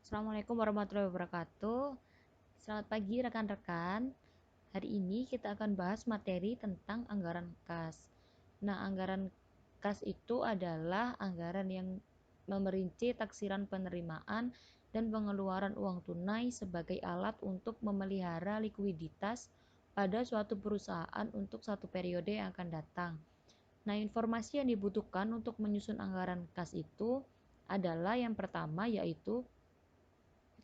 Assalamualaikum warahmatullahi wabarakatuh. Selamat pagi rekan-rekan. Hari ini kita akan bahas materi tentang anggaran kas. Nah, anggaran kas itu adalah anggaran yang memerinci taksiran penerimaan dan pengeluaran uang tunai sebagai alat untuk memelihara likuiditas pada suatu perusahaan untuk satu periode yang akan datang. Nah, informasi yang dibutuhkan untuk menyusun anggaran kas itu adalah yang pertama yaitu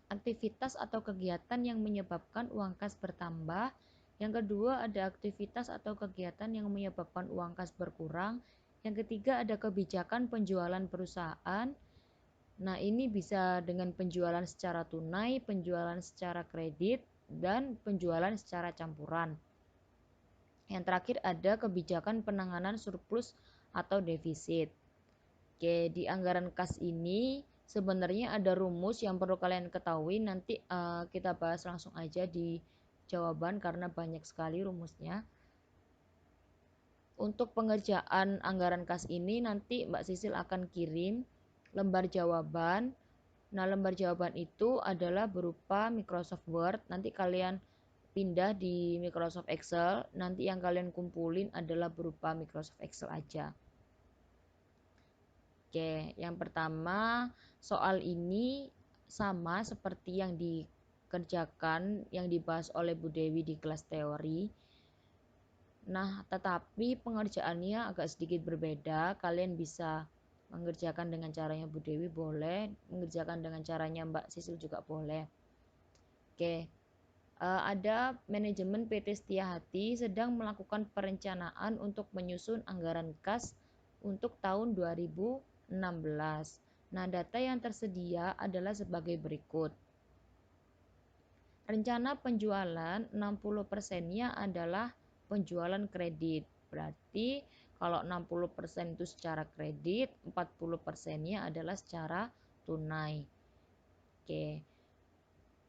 aktivitas atau kegiatan yang menyebabkan uang kas bertambah. Yang kedua, ada aktivitas atau kegiatan yang menyebabkan uang kas berkurang. Yang ketiga, ada kebijakan penjualan perusahaan. Nah, ini bisa dengan penjualan secara tunai, penjualan secara kredit, dan penjualan secara campuran. Yang terakhir, ada kebijakan penanganan surplus atau defisit. Oke, di anggaran kas ini sebenarnya ada rumus yang perlu kalian ketahui. Nanti kita bahas langsung aja di jawaban karena banyak sekali rumusnya. Untuk pengerjaan anggaran kas ini nanti Mbak Sisil akan kirim lembar jawaban. Nah, lembar jawaban itu adalah berupa Microsoft Word. Nanti kalian pindah di Microsoft Excel. Nanti yang kalian kumpulin adalah berupa Microsoft Excel aja. Oke, yang pertama soal ini sama seperti yang dikerjakan, yang dibahas oleh Bu Dewi di kelas teori. Nah, tetapi pengerjaannya agak sedikit berbeda. Kalian bisa mengerjakan dengan caranya Bu Dewi boleh, mengerjakan dengan caranya Mbak Sisil juga boleh. Oke, ada manajemen PT Setia Hati sedang melakukan perencanaan untuk menyusun anggaran kas untuk tahun 2016. Nah, data yang tersedia adalah sebagai berikut. Rencana penjualan 60%-nya adalah penjualan kredit. Berarti kalau 60% itu secara kredit, 40%-nya adalah secara tunai. Oke.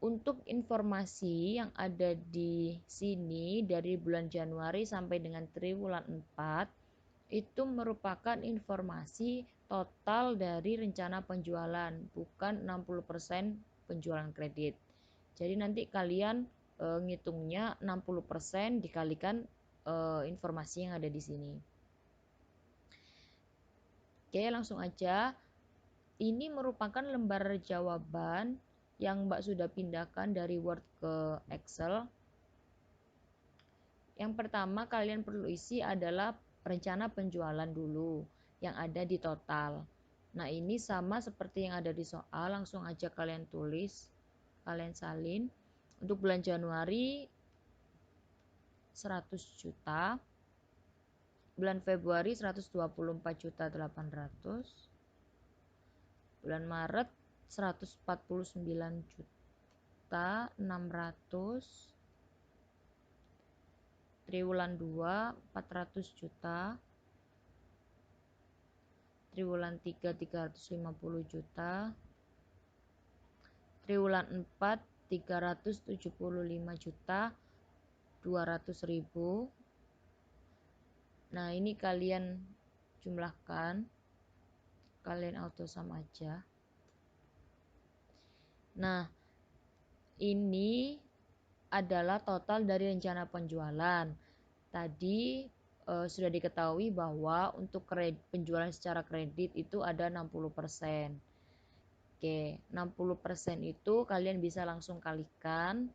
Untuk informasi yang ada di sini dari bulan Januari sampai dengan triwulan 4 itu merupakan informasi total dari rencana penjualan, bukan 60% penjualan kredit. Jadi nanti kalian ngitungnya 60% dikalikan informasi yang ada di sini. Oke, langsung aja. Ini merupakan lembar jawaban yang Mbak sudah pindahkan dari Word ke Excel. Yang pertama kalian perlu isi adalah rencana penjualan dulu yang ada di total. Nah, ini sama seperti yang ada di soal, langsung aja kalian tulis, kalian salin. Untuk bulan Januari 100 juta, bulan Februari 124.800.000, bulan Maret 149.600.000, triwulan 2 400 juta, triwulan 3 350 juta, triwulan 4 375.200.000. Nah, ini kalian jumlahkan, kalian auto sum aja. Nah, ini adalah total dari rencana penjualan. Tadi sudah diketahui bahwa untuk penjualan secara kredit itu ada 60%. Oke, 60% itu kalian bisa langsung kalikan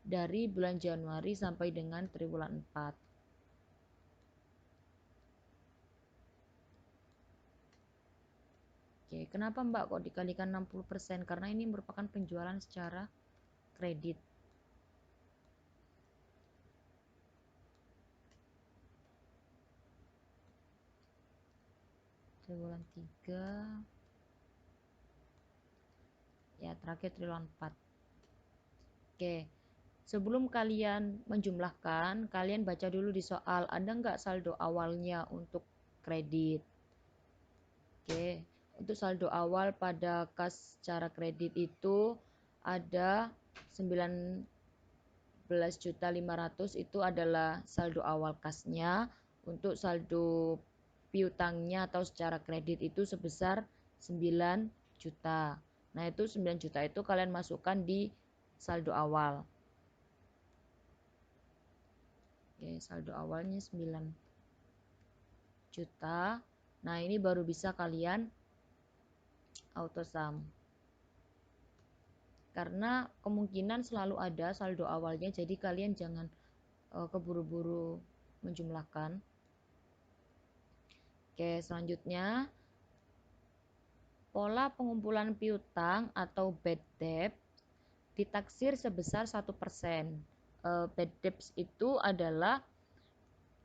dari bulan Januari sampai dengan triwulan 4. Oke, kenapa Mbak kok dikalikan 60%? Karena ini merupakan penjualan secara kredit. Triwulan 3. Ya, terakhir triwulan 4. Oke, sebelum kalian menjumlahkan, kalian baca dulu di soal, ada nggak saldo awalnya untuk kredit? Oke, untuk saldo awal pada kas secara kredit itu ada 19.500.000 itu adalah saldo awal kasnya. Untuk saldo piutangnya atau secara kredit itu sebesar 9 juta. Nah, itu 9 juta itu kalian masukkan di saldo awal. Oke, saldo awalnya 9 juta. Nah, ini baru bisa kalian auto sum. Karena kemungkinan selalu ada saldo awalnya, jadi kalian jangan keburu-buru menjumlahkan. Oke, selanjutnya pola pengumpulan piutang atau bad debt ditaksir sebesar 1%. Bad debts itu adalah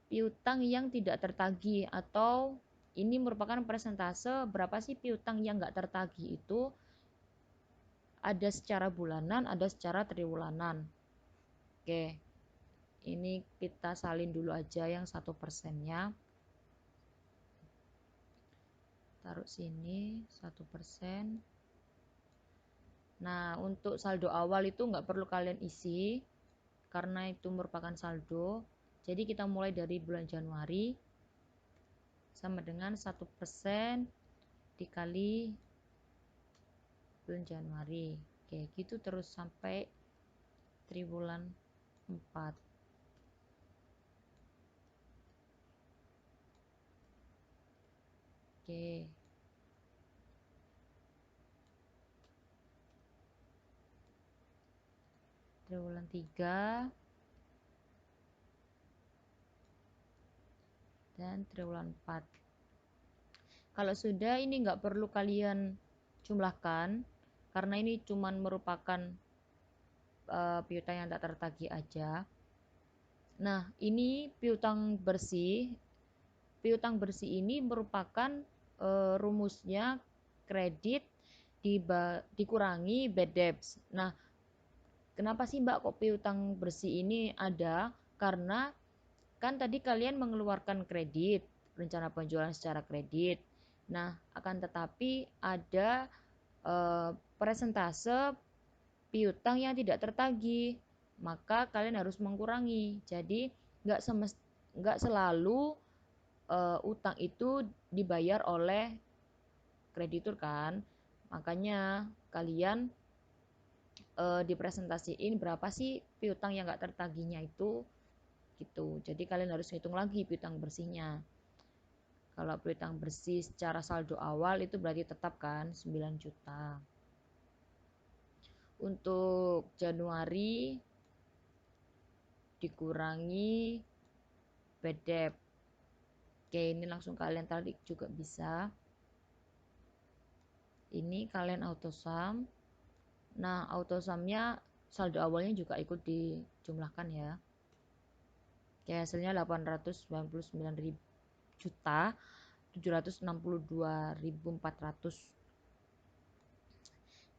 piutang yang tidak tertagih, atau ini merupakan persentase berapa sih piutang yang nggak tertagih itu. Ada secara bulanan, ada secara triwulanan. Oke, ini kita salin dulu aja yang 1%-nya. Taruh sini 1%. Nah, untuk saldo awal itu nggak perlu kalian isi karena itu merupakan saldo. Jadi kita mulai dari bulan Januari sama dengan 1% dikali bulan Januari. Oke, gitu terus sampai triwulan 4. Oke. Triwulan 3 dan triwulan 4. Kalau sudah, ini nggak perlu kalian jumlahkan karena ini cuma merupakan piutang yang tak tertagih aja. Nah, ini piutang bersih. Piutang bersih ini merupakan rumusnya kredit dikurangi bad debts. Nah, kenapa sih Mbak kok piutang bersih ini ada? Karena kan tadi kalian mengeluarkan kredit, rencana penjualan secara kredit. Nah, akan tetapi ada persentase piutang yang tidak tertagih, maka kalian harus mengurangi. Jadi nggak selalu utang itu dibayar oleh kreditur kan. Makanya kalian dipresentasiin berapa sih piutang yang nggak tertagihnya itu gitu. Jadi kalian harus hitung lagi piutang bersihnya. Kalau piutang bersih secara saldo awal itu berarti tetap kan 9 juta. Untuk Januari dikurangi bad debt. Oke, ini langsung kalian tarik juga bisa. Ini kalian auto sum. Nah, auto sumnya saldo awalnya juga ikut dijumlahkan ya. Oke, hasilnya 899 juta 762.400.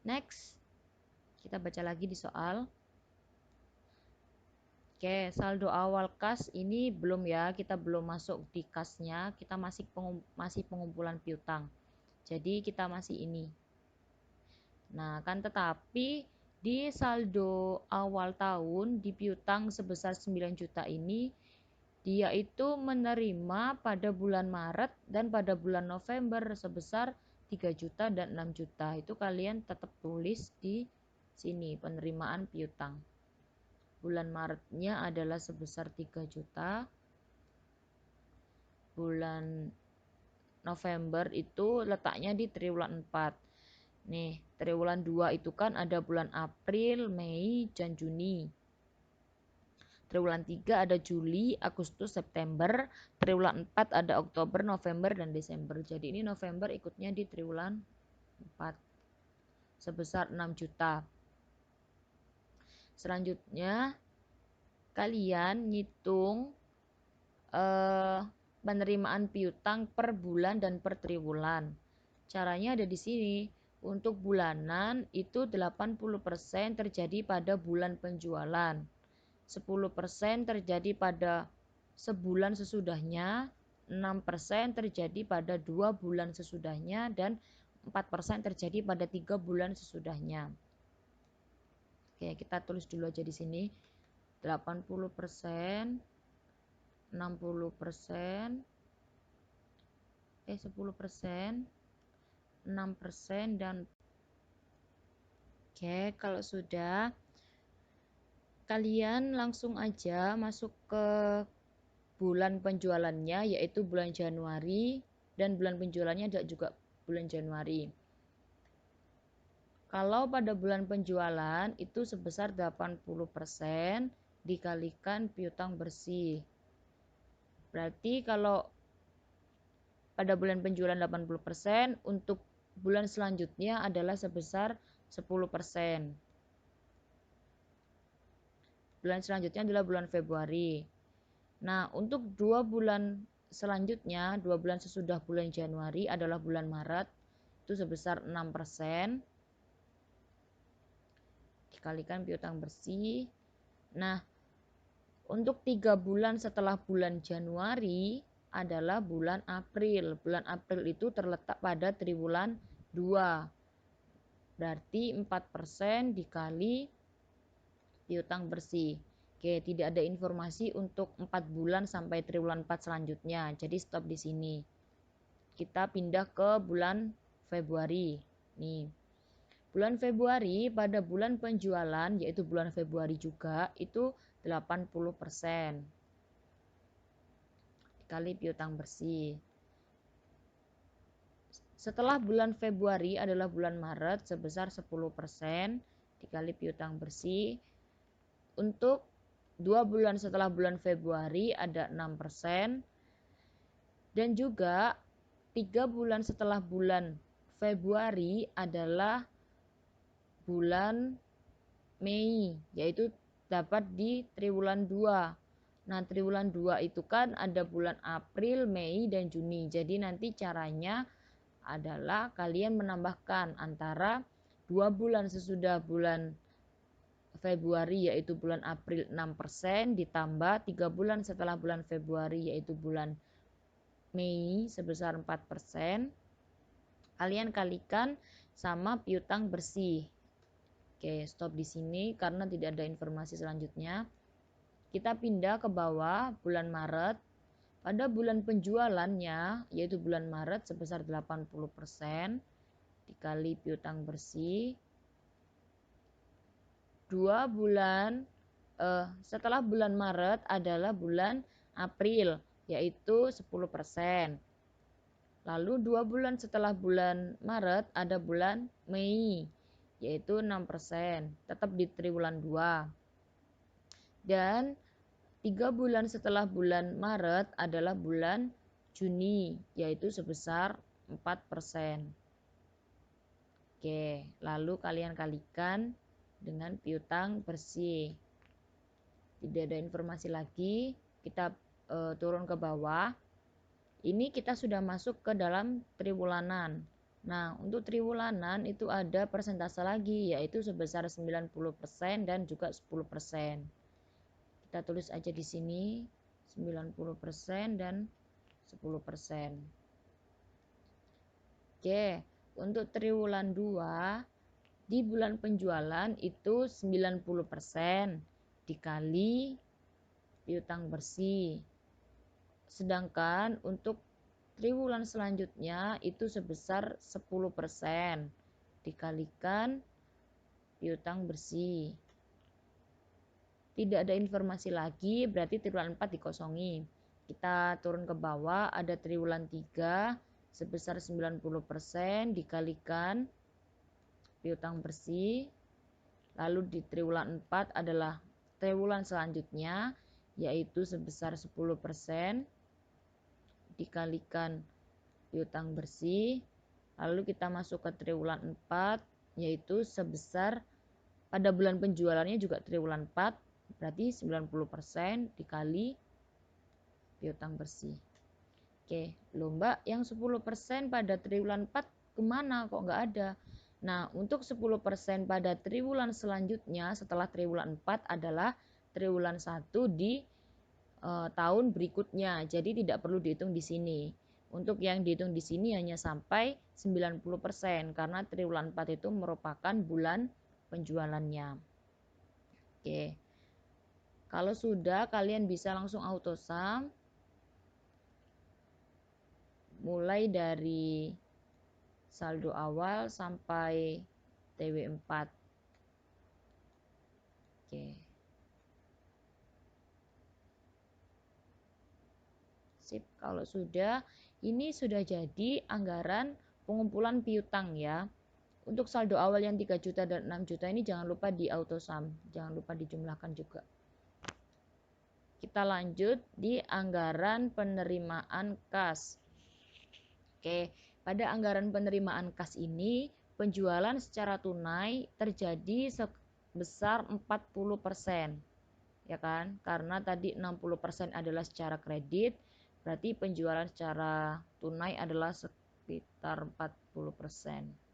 Next, kita baca lagi di soal. Oke, saldo awal kas ini belum ya, kita belum masuk di kasnya, kita masih pengumpulan piutang. Jadi kita masih ini. Nah, kan tetapi di saldo awal tahun di piutang sebesar 9 juta ini dia itu menerima pada bulan Maret dan pada bulan November sebesar 3 juta dan 6 juta. Itu kalian tetap tulis di sini penerimaan piutang. Bulan Maretnya adalah sebesar 3 juta. Bulan November itu letaknya di triwulan 4. Nih, triwulan 2 itu kan ada bulan April, Mei, dan Juni. Triwulan 3 ada Juli, Agustus, September. Triwulan 4 ada Oktober, November, dan Desember. Jadi ini November ikutnya di triwulan 4 sebesar 6 juta. Selanjutnya kalian ngitung penerimaan piutang per bulan dan per triwulan. Caranya ada di sini. Untuk bulanan itu 80% terjadi pada bulan penjualan. 10% terjadi pada sebulan sesudahnya, 6% terjadi pada 2 bulan sesudahnya, dan 4% terjadi pada 3 bulan sesudahnya. Oke, kita tulis dulu aja di sini. 80%, 60%, 10%, 6%, dan Oke, kalau sudah, kalian langsung aja masuk ke bulan penjualannya, yaitu bulan Januari, dan bulan penjualannya ada juga bulan Januari. Kalau pada bulan penjualan itu sebesar 80% dikalikan piutang bersih. Berarti kalau pada bulan penjualan 80%, untuk bulan selanjutnya adalah sebesar 10%. Bulan selanjutnya adalah bulan Februari. Nah, untuk 2 bulan selanjutnya, 2 bulan sesudah bulan Januari adalah bulan Maret, itu sebesar 6%, dikalikan piutang bersih. Nah, untuk 3 bulan setelah bulan Januari adalah bulan April. Bulan April itu terletak pada triwulan 2. Berarti 4% dikali piutang bersih. Oke, tidak ada informasi untuk 4 bulan sampai triwulan 4 selanjutnya. Jadi stop di sini. Kita pindah ke bulan Februari. Nih. Bulan Februari pada bulan penjualan, yaitu bulan Februari juga, itu 80%. Dikali piutang bersih. Setelah bulan Februari adalah bulan Maret sebesar 10% dikali piutang bersih. Untuk 2 bulan setelah bulan Februari ada 6%. Dan juga 3 bulan setelah bulan Februari adalah bulan Mei, yaitu dapat di triwulan 2. Nah, triwulan 2 itu kan ada bulan April, Mei, dan Juni. Jadi nanti caranya adalah kalian menambahkan antara 2 bulan sesudah bulan Februari yaitu bulan April 6% ditambah 3 bulan setelah bulan Februari yaitu bulan Mei sebesar 4%. Kalian kalikan sama piutang bersih. Oke, stop di sini karena tidak ada informasi selanjutnya. Kita pindah ke bawah bulan Maret. Pada bulan penjualannya yaitu bulan Maret sebesar 80% dikali piutang bersih. 2 bulan setelah bulan Maret adalah bulan April yaitu 10%. Lalu 2 bulan setelah bulan Maret ada bulan Mei yaitu 6%, tetap di triwulan 2. Dan 3 bulan setelah bulan Maret adalah bulan Juni yaitu sebesar 4%. Oke, lalu kalian kalikan dengan piutang bersih. Tidak ada informasi lagi, kita turun ke bawah. Ini kita sudah masuk ke dalam triwulanan. Nah, untuk triwulanan itu ada persentase lagi, yaitu sebesar 90% dan juga 10%. Kita tulis aja di sini 90% dan 10%. Oke, untuk triwulan 2 di bulan penjualan itu 90% dikali piutang bersih. Sedangkan untuk triwulan selanjutnya itu sebesar 10% dikalikan piutang bersih. Tidak ada informasi lagi, berarti triwulan 4 dikosongi. Kita turun ke bawah, ada triwulan 3 sebesar 90% dikalikan piutang bersih. Lalu di triwulan 4 adalah triwulan selanjutnya yaitu sebesar 10% dikalikan piutang bersih. Lalu kita masuk ke triwulan 4 yaitu sebesar pada bulan penjualannya juga triwulan 4 berarti 90% dikali piutang bersih. Oke, lomba yang 10% pada triwulan 4 kemana kok nggak ada? Nah, untuk 10% pada triwulan selanjutnya setelah triwulan 4 adalah triwulan 1 di tahun berikutnya. Jadi tidak perlu dihitung di sini. Untuk yang dihitung di sini hanya sampai 90% karena triwulan 4 itu merupakan bulan penjualannya. Oke. Kalau sudah kalian bisa langsung autosum mulai dari saldo awal sampai TW4. Oke. Sip, kalau sudah, ini sudah jadi anggaran pengumpulan piutang ya. Untuk saldo awal yang 3 juta dan 6 juta ini jangan lupa di auto sum, jangan lupa dijumlahkan juga. Kita lanjut di anggaran penerimaan kas. Oke, pada anggaran penerimaan kas ini, penjualan secara tunai terjadi sebesar 40%. Ya kan? Karena tadi 60% adalah secara kredit, berarti penjualan secara tunai adalah sekitar 40%.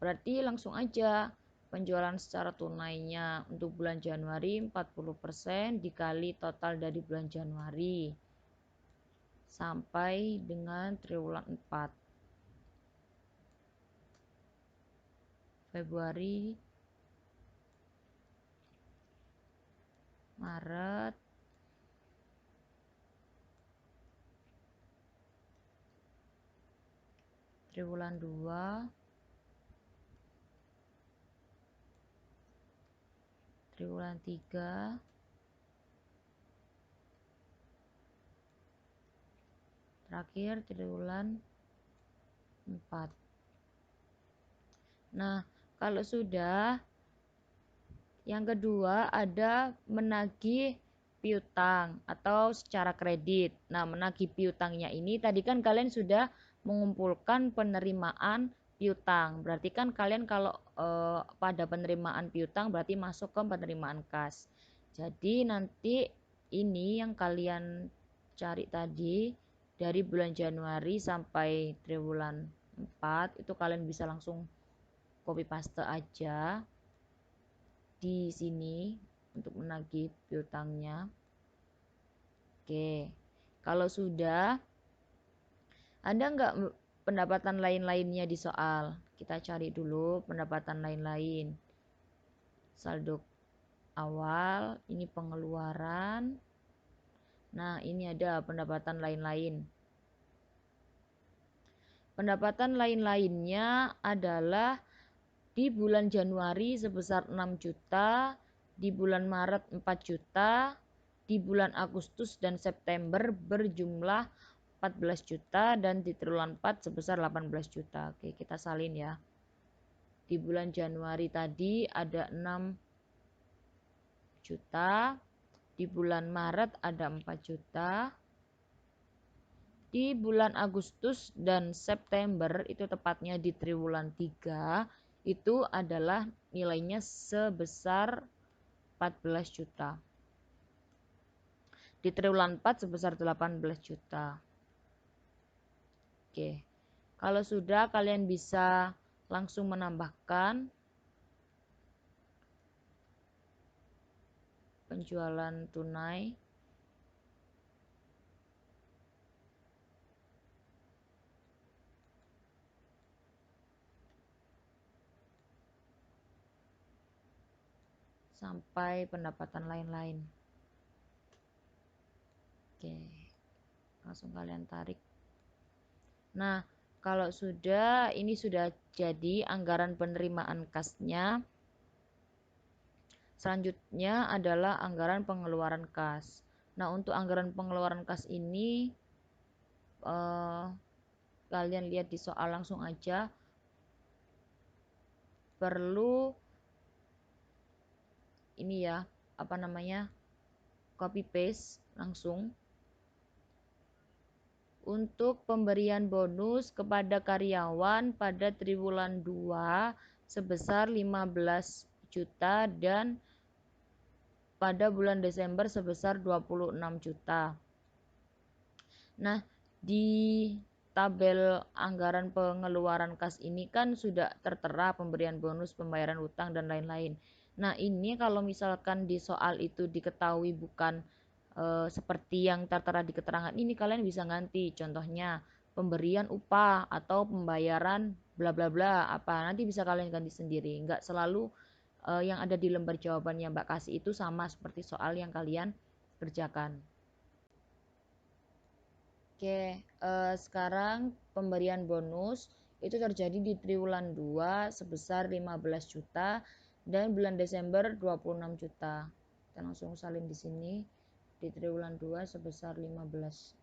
Berarti langsung aja penjualan secara tunainya untuk bulan Januari 40% dikali total dari bulan Januari sampai dengan triwulan 4. Februari, Maret, triwulan 2, triwulan 3, terakhir triwulan 4. Nah, kalau sudah, yang kedua ada menagih piutang atau secara kredit. Nah, menagih piutangnya ini tadi kan kalian sudah mengumpulkan penerimaan piutang. Berarti kan kalian kalau pada penerimaan piutang berarti masuk ke penerimaan kas. Jadi nanti ini yang kalian cari tadi dari bulan Januari sampai triwulan 4 itu kalian bisa langsung copy paste aja di sini untuk menagih piutangnya. Oke, kalau sudah, ada nggak pendapatan lain-lainnya di soal? Kita cari dulu pendapatan lain-lain. Saldo awal, ini pengeluaran. Nah, ini ada pendapatan lain-lain. Pendapatan lain-lainnya adalah di bulan Januari sebesar 6 juta, di bulan Maret 4 juta, di bulan Agustus dan September berjumlah 14 juta, dan di triwulan 4 sebesar 18 juta. Oke, kita salin ya. Di bulan Januari tadi ada 6 juta, di bulan Maret ada 4 juta, di bulan Agustus dan September itu tepatnya di triwulan 3 itu adalah nilainya sebesar 14 juta. Di triwulan 4 sebesar 18 juta. Oke. Kalau sudah kalian bisa langsung menambahkan penjualan tunai. Sampai pendapatan lain-lain. Oke. Langsung kalian tarik. Nah, kalau sudah, ini sudah jadi anggaran penerimaan kasnya. Selanjutnya adalah anggaran pengeluaran kas. Nah, untuk anggaran pengeluaran kas ini kalian lihat di soal langsung aja. Perlu ini ya, apa namanya? Copy paste langsung. Untuk pemberian bonus kepada karyawan pada triwulan 2 sebesar 15 juta dan pada bulan Desember sebesar 26 juta. Nah, di tabel anggaran pengeluaran kas ini kan sudah tertera pemberian bonus, pembayaran utang, dan lain-lain. Nah, ini kalau misalkan di soal itu diketahui bukan seperti yang tertera di keterangan ini, kalian bisa ganti. Contohnya, pemberian upah atau pembayaran bla bla bla apa. Nanti bisa kalian ganti sendiri. Nggak selalu yang ada di lembar jawaban yang Mbak kasih itu sama seperti soal yang kalian kerjakan. Oke, sekarang pemberian bonus itu terjadi di triwulan 2 sebesar 15 juta dan bulan Desember 26 juta. Kita langsung salin di sini di triwulan 2 sebesar 15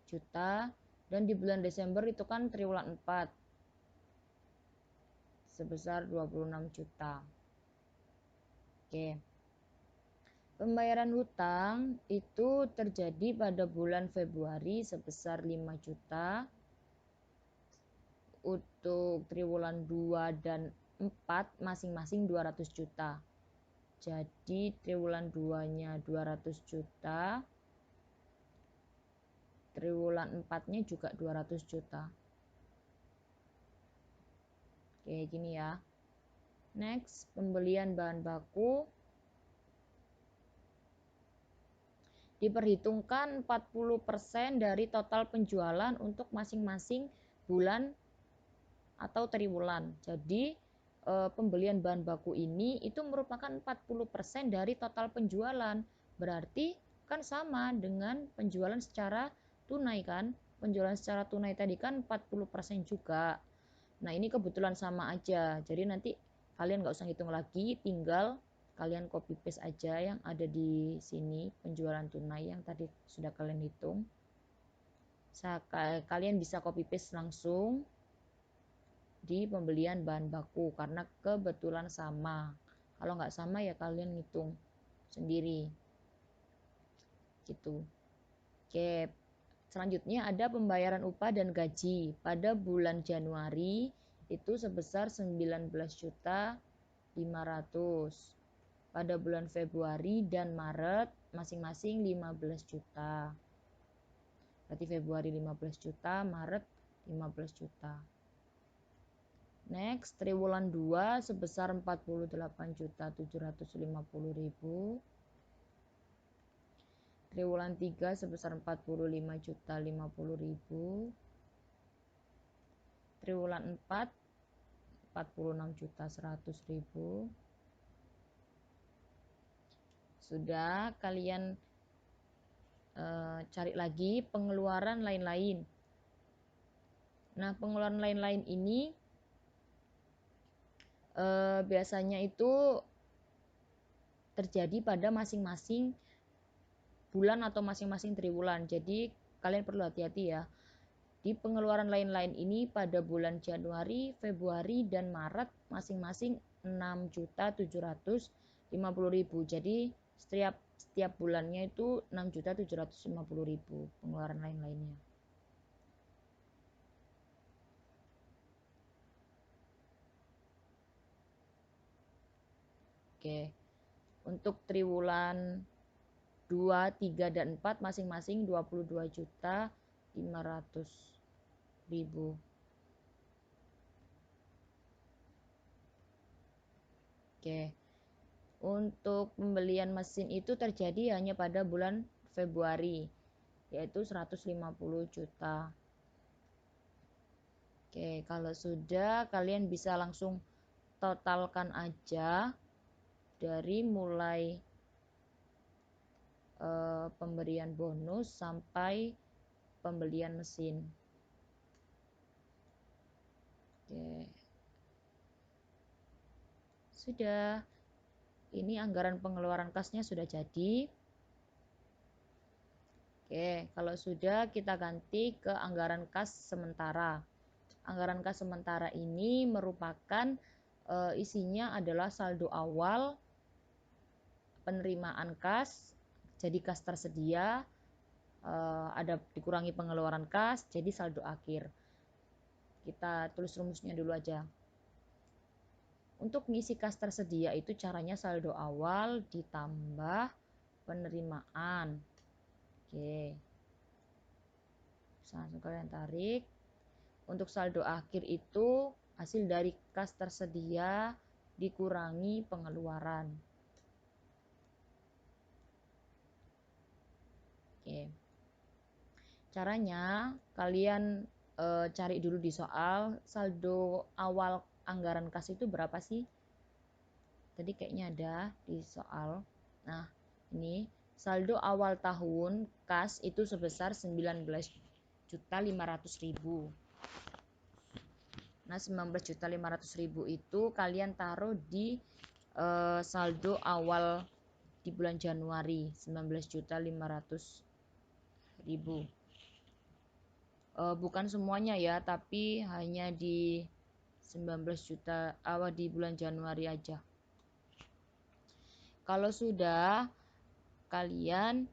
juta, dan di bulan Desember itu kan triwulan 4 sebesar 26 juta. Oke. Pembayaran hutang itu terjadi pada bulan Februari sebesar 5 juta. Untuk triwulan 2 dan 4 masing-masing 200 juta. Jadi triwulan 2-nya 200 juta. Triwulan 4-nya juga 200 juta. Oke, gini ya. Next, pembelian bahan baku. Diperhitungkan 40% dari total penjualan untuk masing-masing bulan atau triwulan. Jadi pembelian bahan baku ini itu merupakan 40% dari total penjualan. Berarti kan sama dengan penjualan secara tunai kan? Penjualan secara tunai tadi kan 40% juga. Nah, ini kebetulan sama aja. Jadi nanti kalian nggak usah hitung lagi, tinggal kalian copy paste aja yang ada di sini, penjualan tunai yang tadi sudah kalian hitung. Kalian bisa copy paste langsung di pembelian bahan baku karena kebetulan sama. Kalau nggak sama ya kalian hitung sendiri gitu. Oke, selanjutnya ada pembayaran upah dan gaji pada bulan Januari itu sebesar 19.500.000. Pada bulan Februari dan Maret masing-masing 15 juta. Berarti Februari 15 juta, Maret 15 juta. Next, triwulan 2 sebesar 48.750.000. Triwulan 3 sebesar 45.050.000. Triwulan 4 46.100.000. Sudah, kalian cari lagi pengeluaran lain-lain. Nah, pengeluaran lain-lain ini biasanya itu terjadi pada masing-masing bulan atau masing-masing triwulan. Jadi kalian perlu hati-hati ya. Di pengeluaran lain-lain ini pada bulan Januari, Februari, dan Maret masing-masing 6.750.000. Jadi setiap bulannya itu 6.750.000 pengeluaran lain-lainnya. Oke. Untuk triwulan 2, 3, dan 4 masing-masing 22.500.000. Oke. Untuk pembelian mesin itu terjadi hanya pada bulan Februari, yaitu 150 juta. Oke, kalau sudah kalian bisa langsung totalkan aja dari mulai pemberian bonus sampai pembelian mesin. Oke. Sudah. Ini anggaran pengeluaran kasnya sudah jadi. Oke, kalau sudah kita ganti ke anggaran kas sementara. Anggaran kas sementara ini merupakan isinya adalah saldo awal, penerimaan kas, jadi kas tersedia, ada dikurangi pengeluaran kas, jadi saldo akhir. Kita tulis rumusnya dulu aja. Untuk mengisi kas tersedia itu caranya saldo awal ditambah penerimaan. Oke. Langsung kalian tarik. Untuk saldo akhir itu hasil dari kas tersedia dikurangi pengeluaran. Oke. Caranya kalian cari dulu di soal saldo awal anggaran kas itu berapa sih? Tadi kayaknya ada di soal. Nah, ini saldo awal tahun kas itu sebesar 19.500.000. Nah, 19.500.000 itu kalian taruh di saldo awal di bulan Januari, 19.500.000. Bukan semuanya ya, tapi hanya di 19 juta awal di bulan Januari aja. Kalau sudah, kalian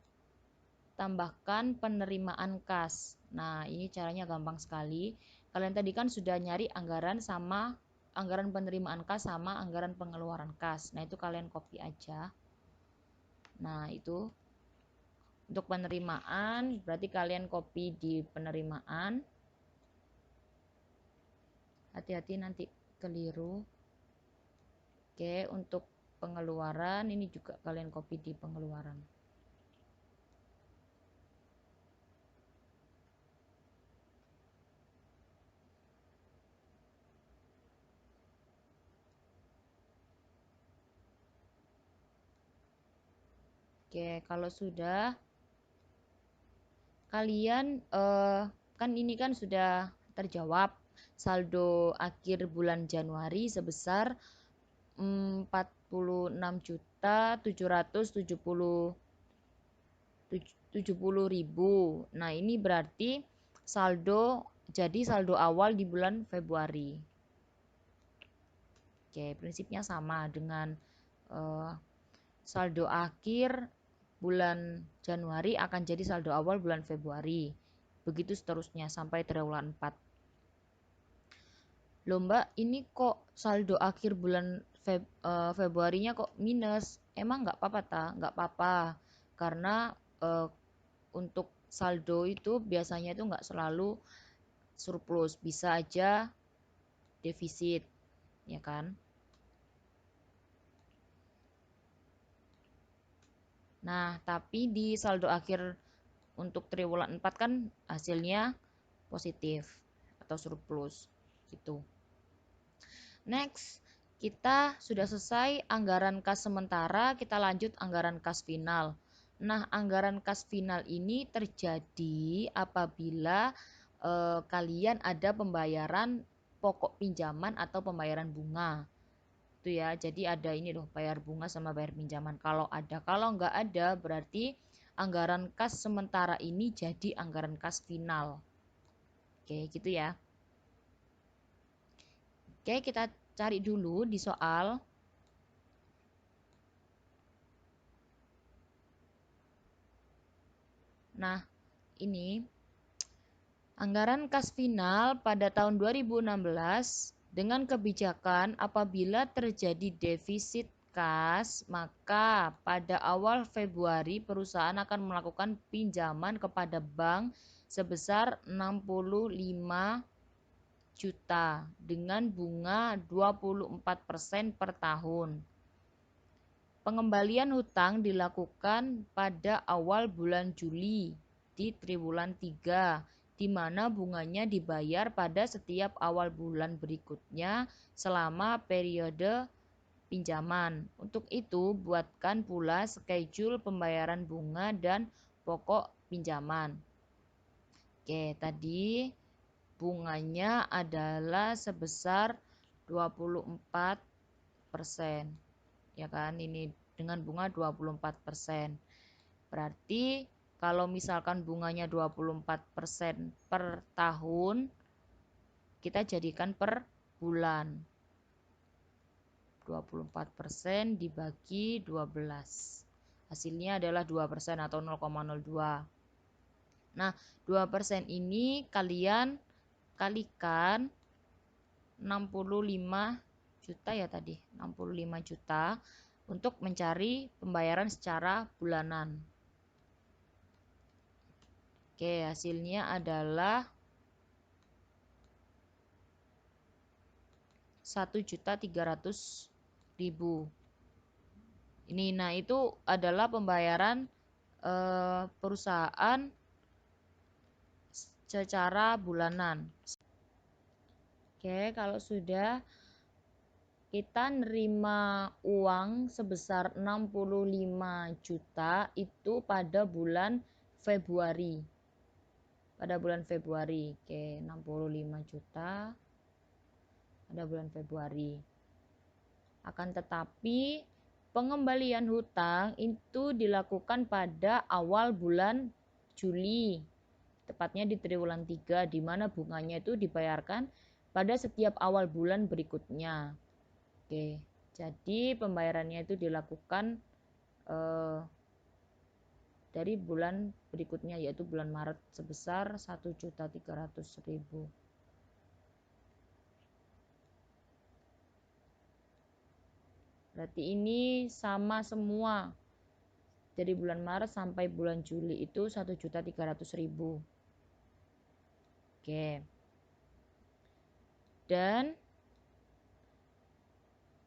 tambahkan penerimaan kas. Nah, ini caranya gampang sekali. Kalian tadi kan sudah nyari anggaran sama anggaran penerimaan kas sama anggaran pengeluaran kas. Nah, itu kalian copy aja. Nah, itu untuk penerimaan berarti kalian copy di penerimaan. Hati-hati nanti keliru. Oke, untuk pengeluaran ini juga kalian copy di pengeluaran. Oke, kalau sudah kalian kan ini kan sudah terjawab saldo akhir bulan Januari sebesar 46.770.000. Nah, ini berarti saldo awal di bulan Februari. Oke, prinsipnya sama dengan saldo akhir bulan Januari akan jadi saldo awal bulan Februari. Begitu seterusnya sampai triwulan 4. Loh Mbak, ini kok saldo akhir bulan Februarinya kok minus? Emang nggak apa-apa ta? Nggak apa-apa. Karena untuk saldo itu biasanya itu nggak selalu surplus. Bisa aja defisit, ya kan? Nah, tapi di saldo akhir untuk triwulan 4 kan hasilnya positif atau surplus gitu. Next, kita sudah selesai anggaran kas sementara, kita lanjut anggaran kas final. Nah, anggaran kas final ini terjadi apabila kalian ada pembayaran pokok pinjaman atau pembayaran bunga. Itu ya, jadi ada ini loh, bayar bunga sama bayar pinjaman. Kalau nggak ada berarti anggaran kas sementara ini jadi anggaran kas final. Oke, gitu ya. Oke, kita cari dulu di soal. Nah, ini anggaran kas final pada tahun 2016 dengan kebijakan apabila terjadi defisit kas, maka pada awal Februari perusahaan akan melakukan pinjaman kepada bank sebesar 65 juta dengan bunga 24% per tahun. Pengembalian hutang dilakukan pada awal bulan Juli di triwulan 3, di mana bunganya dibayar pada setiap awal bulan berikutnya selama periode pinjaman. Untuk itu, buatkan pula schedule pembayaran bunga dan pokok pinjaman. Oke, tadi bunganya adalah sebesar 24%. Ya kan, ini dengan bunga 24%. Berarti kalau misalkan bunganya 24% per tahun, kita jadikan per bulan. 24% dibagi 12. Hasilnya adalah 2% atau 0,02. Nah, 2% ini kalian kalikan 65 juta ya tadi, 65 juta untuk mencari pembayaran secara bulanan. Oke, hasilnya adalah 1.300.000. Ini, nah itu adalah pembayaran perusahaan secara bulanan. Oke, kalau sudah kita nerima uang sebesar 65 juta itu pada bulan Februari. Pada bulan Februari. Oke, 65 juta pada bulan Februari. Akan tetapi pengembalian hutang itu dilakukan pada awal bulan Juli, tepatnya di triwulan 3, di mana bunganya itu dibayarkan pada setiap awal bulan berikutnya. Oke, jadi pembayarannya itu dilakukan dari bulan berikutnya, yaitu bulan Maret sebesar 1.300.000. Berarti ini sama semua. Dari bulan Maret sampai bulan Juli itu 1.300.000. Oke. Dan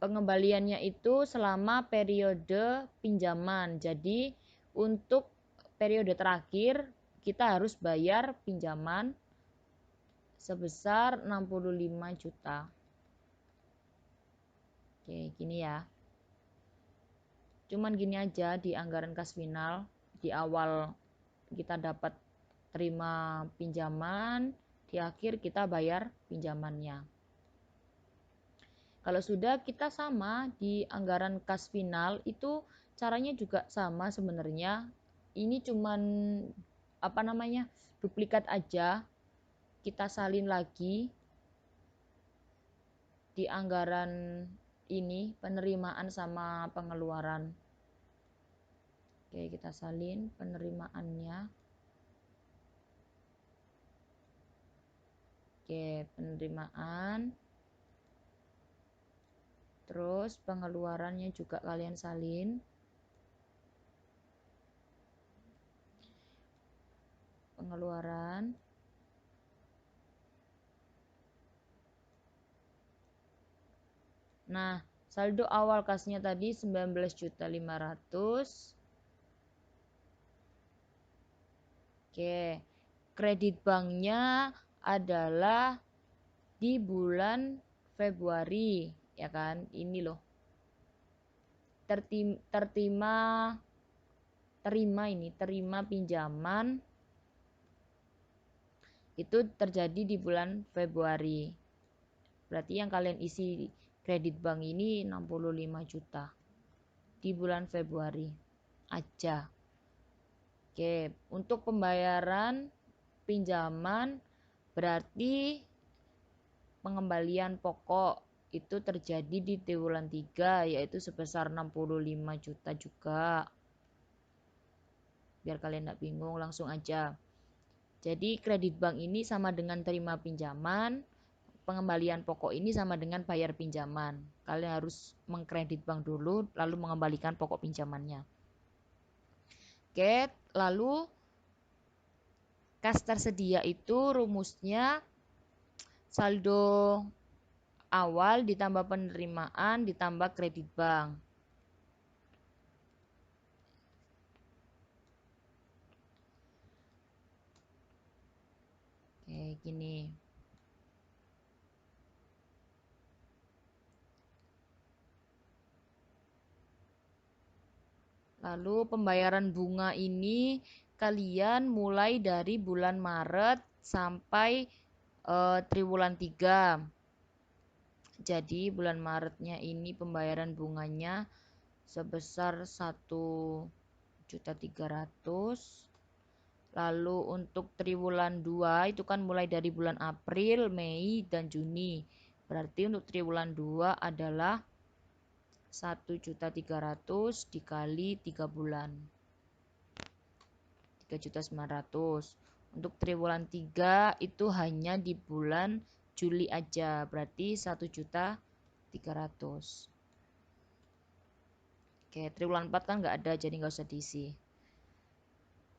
pengembaliannya itu selama periode pinjaman. Jadi untuk periode terakhir kita harus bayar pinjaman sebesar 65 juta. Oke, gini ya. Cuman gini aja di anggaran kas final, di awal kita dapat terima pinjaman, di akhir kita bayar pinjamannya. Kalau sudah kita sama di anggaran kas final itu caranya juga sama sebenarnya. Ini cuman duplikat aja. Kita salin lagi di anggaran ini penerimaan sama pengeluaran. Oke, kita salin penerimaannya. Oke, penerimaan. Terus pengeluarannya juga kalian salin. Pengeluaran. Nah, saldo awal kasnya tadi 19.500.000. Oke, kredit banknya adalah di bulan Februari, ya kan? Ini loh. Terima pinjaman itu terjadi di bulan Februari. Berarti yang kalian isi kredit bank ini 65 juta di bulan Februari aja. Oke, untuk pembayaran pinjaman berarti pengembalian pokok itu terjadi di triwulan 3, yaitu sebesar 65 juta juga. Biar kalian tidak bingung, langsung aja. Jadi kredit bank ini sama dengan terima pinjaman, pengembalian pokok ini sama dengan bayar pinjaman. Kalian harus mengkredit bank dulu, lalu mengembalikan pokok pinjamannya. Oke, lalu kas tersedia itu rumusnya saldo awal ditambah penerimaan ditambah kredit bank. Oke, gini. Lalu pembayaran bunga ini kalian mulai dari bulan Maret sampai triwulan 3. Jadi bulan Maretnya ini pembayaran bunganya sebesar 1.300.000. Lalu untuk triwulan 2 itu kan mulai dari bulan April, Mei, dan Juni. Berarti untuk triwulan 2 adalah 1.300.000 dikali 3 bulan. 3.900.000. Untuk triwulan 3 itu hanya di bulan Juli aja, berarti 1.300.000. Oke, triwulan 4 kan nggak ada, jadi nggak usah diisi.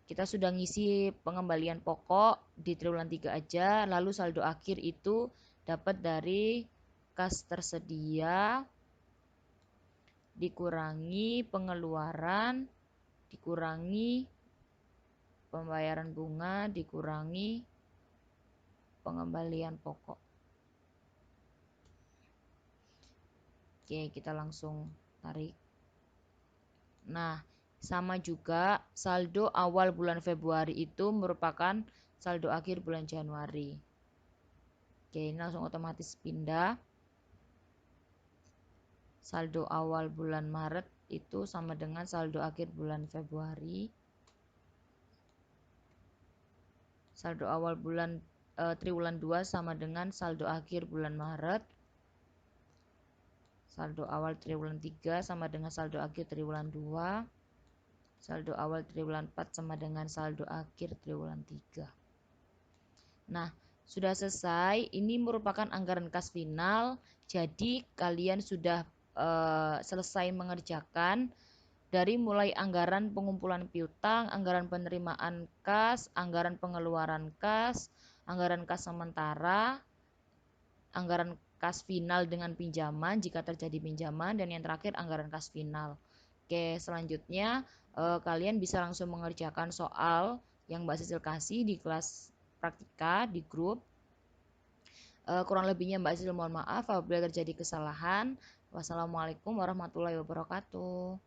Kita sudah ngisi pengembalian pokok di triwulan 3 aja, lalu saldo akhir itu dapat dari kas tersedia dikurangi pengeluaran, dikurangi pembayaran bunga, dikurangi pengembalian pokok. Oke, kita langsung tarik. Nah, sama juga saldo awal bulan Februari itu merupakan saldo akhir bulan Januari. Oke, ini langsung otomatis pindah. saldo awal bulan Maret itu sama dengan saldo akhir bulan Februari. Saldo awal bulan triwulan 2 sama dengan saldo akhir bulan Maret. Saldo awal triwulan 3 sama dengan saldo akhir triwulan 2. Saldo awal triwulan 4 sama dengan saldo akhir triwulan 3. Nah, sudah selesai. Ini merupakan anggaran kas final. Jadi kalian sudah selesai mengerjakan dari mulai anggaran pengumpulan piutang, anggaran penerimaan kas, anggaran pengeluaran kas, anggaran kas sementara, anggaran kas final dengan pinjaman jika terjadi pinjaman, dan yang terakhir anggaran kas final. Oke, selanjutnya kalian bisa langsung mengerjakan soal yang Mbak Sisil kasih di kelas praktika di grup. Kurang lebihnya Mbak Sisil mohon maaf apabila terjadi kesalahan. Wassalamualaikum warahmatullahi wabarakatuh.